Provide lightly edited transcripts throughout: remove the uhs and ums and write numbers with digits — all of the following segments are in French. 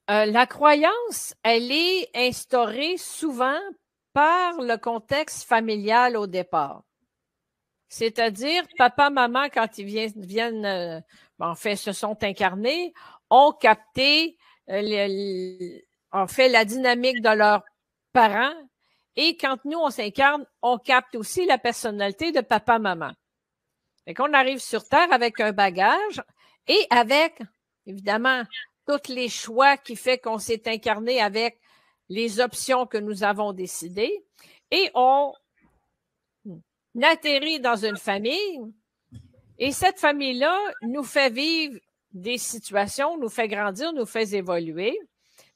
La croyance, elle est instaurée souvent par le contexte familial au départ. C'est-à-dire, papa, maman, quand ils viennent en fait, se sont incarnés, ont capté en fait la dynamique de leurs parents. Et quand nous, on s'incarne, on capte aussi la personnalité de papa, maman. Fait qu'on arrive sur Terre avec un bagage et avec, évidemment, tous les choix qui fait qu'on s'est incarné avec les options que nous avons décidées. Et on atterrit dans une famille et cette famille-là nous fait vivre des situations, nous fait grandir, nous fait évoluer.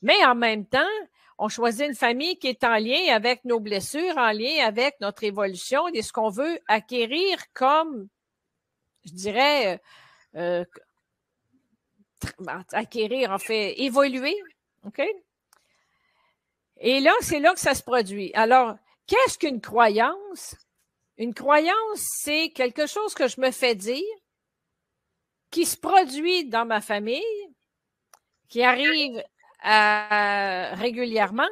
Mais en même temps, on choisit une famille qui est en lien avec nos blessures, en lien avec notre évolution et ce qu'on veut acquérir comme, je dirais, acquérir, en fait, évoluer. OK? Et là, c'est là que ça se produit. Alors, qu'est-ce qu'une croyance? Une croyance, c'est quelque chose que je me fais dire, qui se produit dans ma famille, qui arrive régulièrement.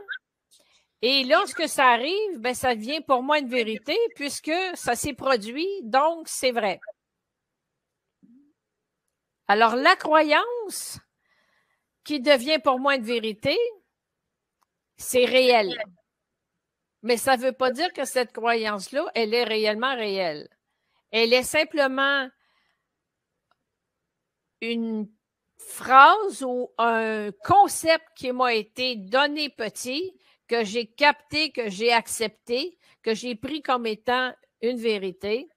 Et lorsque ça arrive, ben, ça devient pour moi une vérité puisque ça s'est produit, donc c'est vrai. Alors, la croyance qui devient pour moi une vérité, c'est réel. Mais ça ne veut pas dire que cette croyance-là, elle est réellement réelle. Elle est simplement une phrase ou un concept qui m'a été donné petit, que j'ai capté, que j'ai accepté, que j'ai pris comme étant une vérité,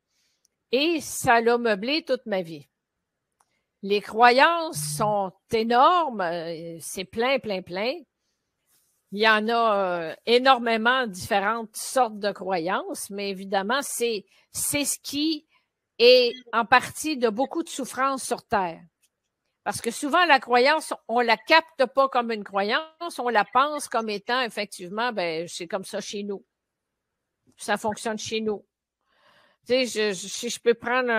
et ça l'a meublé toute ma vie. Les croyances sont énormes, c'est plein, plein, plein. Il y en a énormément différentes sortes de croyances, mais évidemment, c'est ce qui est en partie de beaucoup de souffrance sur Terre. Parce que souvent, la croyance, on la capte pas comme une croyance, on la pense comme étant, effectivement, ben, c'est comme ça chez nous. Ça fonctionne chez nous. Tu sais, si je peux prendre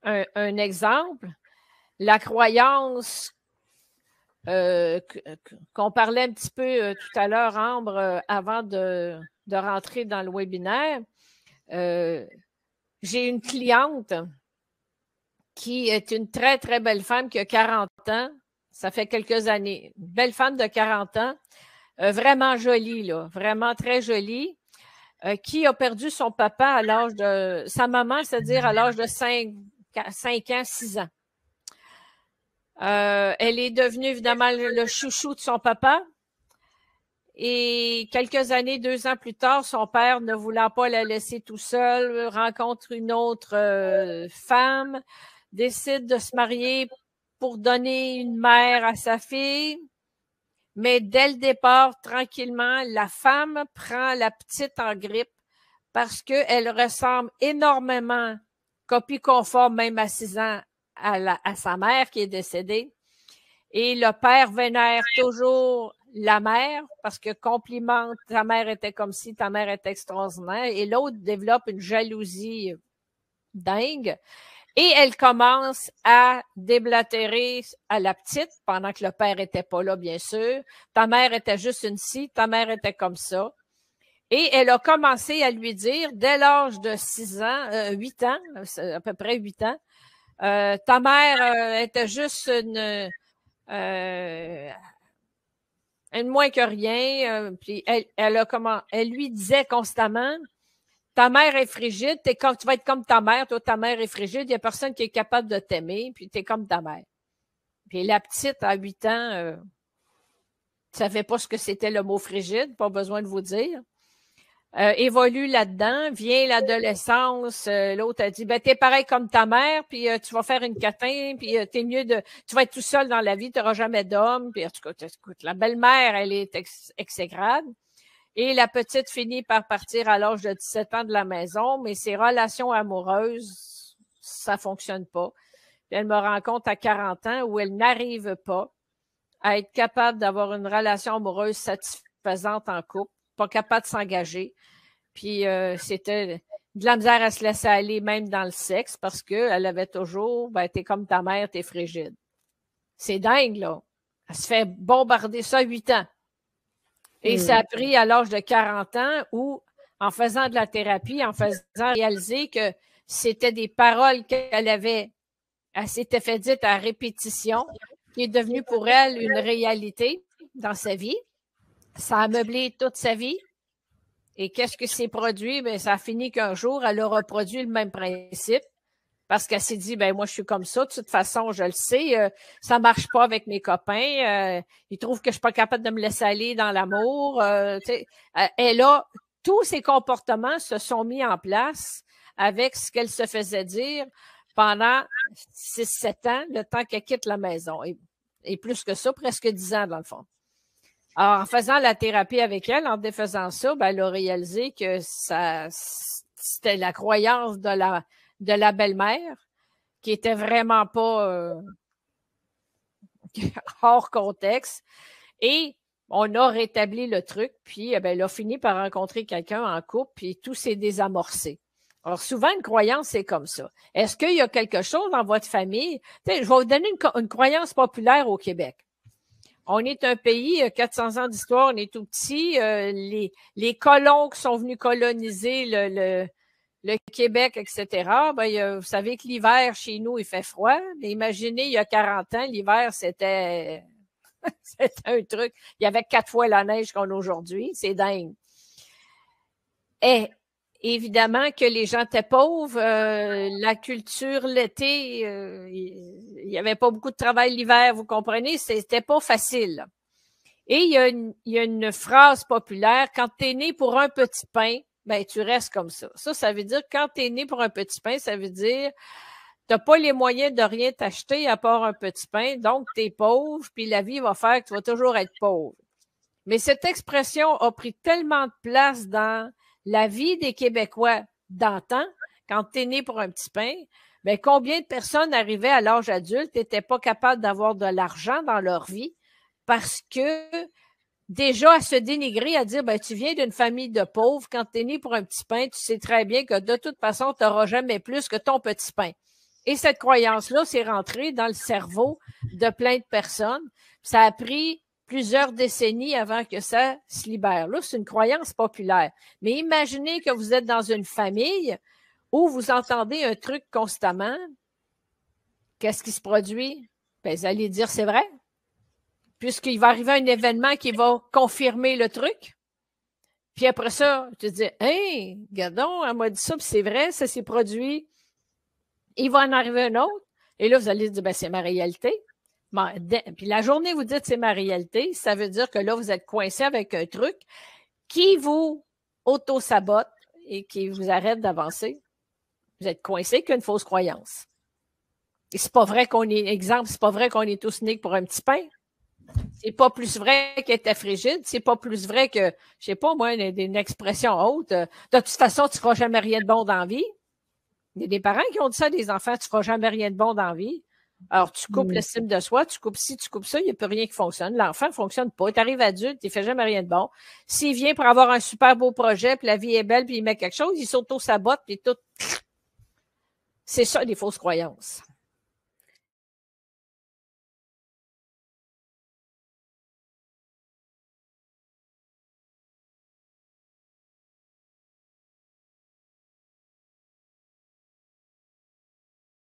un exemple, la croyance qu'on parlait un petit peu tout à l'heure, Ambre, avant de rentrer dans le webinaire, j'ai une cliente qui est une très, très belle femme qui a 40 ans. Ça fait quelques années. Une belle femme de 40 ans, vraiment jolie, là, vraiment très jolie, qui a perdu son papa à l'âge de... sa maman, c'est-à-dire à l'âge de 5 ans, 6 ans. Elle est devenue évidemment le chouchou de son papa. Et quelques années, 2 ans plus tard, son père, ne voulant pas la laisser tout seul, rencontre une autre femme, décide de se marier pour donner une mère à sa fille. Mais dès le départ, tranquillement, la femme prend la petite en grippe parce qu'elle ressemble énormément, copie conforme même à 6 ans, à sa mère qui est décédée. Et le père vénère toujours la mère parce que complimente, ta mère était comme si, ta mère était extraordinaire. Et l'autre développe une jalousie dingue. Et elle commence à déblatérer à la petite pendant que le père était pas là, bien sûr. Ta mère était juste une scie, ta mère était comme ça. Et elle a commencé à lui dire, dès l'âge de 6 ans, 8 ans, à peu près 8 ans, ta mère était juste une moins que rien. Puis elle lui disait constamment, ta mère est frigide, tu vas être comme ta mère, toi, ta mère est frigide, il n'y a personne qui est capable de t'aimer, puis tu es comme ta mère. Puis la petite, à 8 ans, ne savait pas ce que c'était le mot frigide, pas besoin de vous dire. Évolue là-dedans, vient l'adolescence, l'autre a dit, ben, t'es pareil comme ta mère, puis tu vas faire une catin, puis t'es mieux tu vas être tout seul dans la vie, tu n'auras jamais d'homme, puis en tout cas, écoute, la belle-mère, elle est exécrable. Et la petite finit par partir à l'âge de 17 ans de la maison, mais ses relations amoureuses, ça fonctionne pas. Puis elle me rend compte à 40 ans où elle n'arrive pas à être capable d'avoir une relation amoureuse satisfaisante en couple, pas capable de s'engager. Puis c'était de la misère à se laisser aller même dans le sexe parce qu'elle avait toujours, ben, t'es comme ta mère, t'es frigide. C'est dingue, là. Elle se fait bombarder ça à 8 ans. Et ça a pris à l'âge de 40 ans où, en faisant de la thérapie, en faisant réaliser que c'était des paroles elle s'était fait dire à répétition, qui est devenue pour elle une réalité dans sa vie. Ça a meublé toute sa vie. Et qu'est-ce que c'est produit? Ben, ça a fini qu'un jour, elle a reproduit le même principe. Parce qu'elle s'est dit, ben moi, je suis comme ça. De toute façon, je le sais, ça marche pas avec mes copains. Ils trouvent que je suis pas capable de me laisser aller dans l'amour. Elle a, tous ses comportements se sont mis en place avec ce qu'elle se faisait dire pendant 6-7 ans, le temps qu'elle quitte la maison. Et plus que ça, presque 10 ans, dans le fond. Alors, en faisant la thérapie avec elle, en défaisant ça, ben, elle a réalisé que c'était la croyance de la belle-mère, qui était vraiment pas hors contexte. Et on a rétabli le truc, puis ben, elle a fini par rencontrer quelqu'un en couple, puis tout s'est désamorcé. Alors, souvent, une croyance, c'est comme ça. Est-ce qu'il y a quelque chose dans votre famille? Je vais vous donner une croyance populaire au Québec. On est un pays, 400 ans d'histoire, on est tout petit. Les colons qui sont venus coloniser le Québec, etc., ben, vous savez que l'hiver, chez nous, il fait froid. Mais imaginez, il y a 40 ans, l'hiver, c'était un truc. Il y avait 4 fois la neige qu'on a aujourd'hui. C'est dingue. Et évidemment que les gens étaient pauvres. La culture, l'été, il n'y avait pas beaucoup de travail l'hiver, vous comprenez? C'était pas facile. Et il y a une phrase populaire, quand tu es né pour un petit pain, ben tu restes comme ça. Ça veut dire quand tu es né pour un petit pain, ça veut dire tu n'as pas les moyens de rien t'acheter à part un petit pain, donc tu es pauvre, puis la vie va faire que tu vas toujours être pauvre. Mais cette expression a pris tellement de place dans la vie des Québécois d'antan, quand tu es né pour un petit pain, ben combien de personnes arrivaient à l'âge adulte n'étaient pas capables d'avoir de l'argent dans leur vie parce que déjà à se dénigrer, à dire, ben, tu viens d'une famille de pauvres, quand tu es né pour un petit pain, tu sais très bien que de toute façon, tu n'auras jamais plus que ton petit pain. Et cette croyance-là, c'est rentré dans le cerveau de plein de personnes. Ça a pris plusieurs décennies avant que ça se libère. Là, c'est une croyance populaire. Mais imaginez que vous êtes dans une famille où vous entendez un truc constamment. Qu'est-ce qui se produit? Ben, vous allez dire, c'est vrai. Puisqu'il va arriver un événement qui va confirmer le truc. Puis après ça, tu te dis, hey, regardons, elle m'a dit ça, puis c'est vrai, ça s'est produit. Il va en arriver un autre. Et là, vous allez dire, ben, c'est ma réalité. Puis la journée, vous dites, c'est ma réalité, ça veut dire que là, vous êtes coincé avec un truc qui vous auto-sabote et qui vous arrête d'avancer. Vous êtes coincé avec une fausse croyance. Et c'est pas vrai qu'on est, exemple, c'est pas vrai qu'on est tous nés pour un petit pain. C'est pas plus vrai qu'elle était frigide. C'est pas plus vrai que, je sais pas, moi, une expression haute. De toute façon, tu feras jamais rien de bon dans la vie. Il y a des parents qui ont dit ça à des enfants, tu feras jamais rien de bon dans la vie. Alors, tu coupes l'estime de soi, tu coupes ci, tu coupes ça, il n'y a plus rien qui fonctionne. L'enfant ne fonctionne pas. Tu arrives adulte, il ne fait jamais rien de bon. S'il vient pour avoir un super beau projet, puis la vie est belle, puis il met quelque chose, il s'auto-sabote, puis tout. C'est ça, des fausses croyances.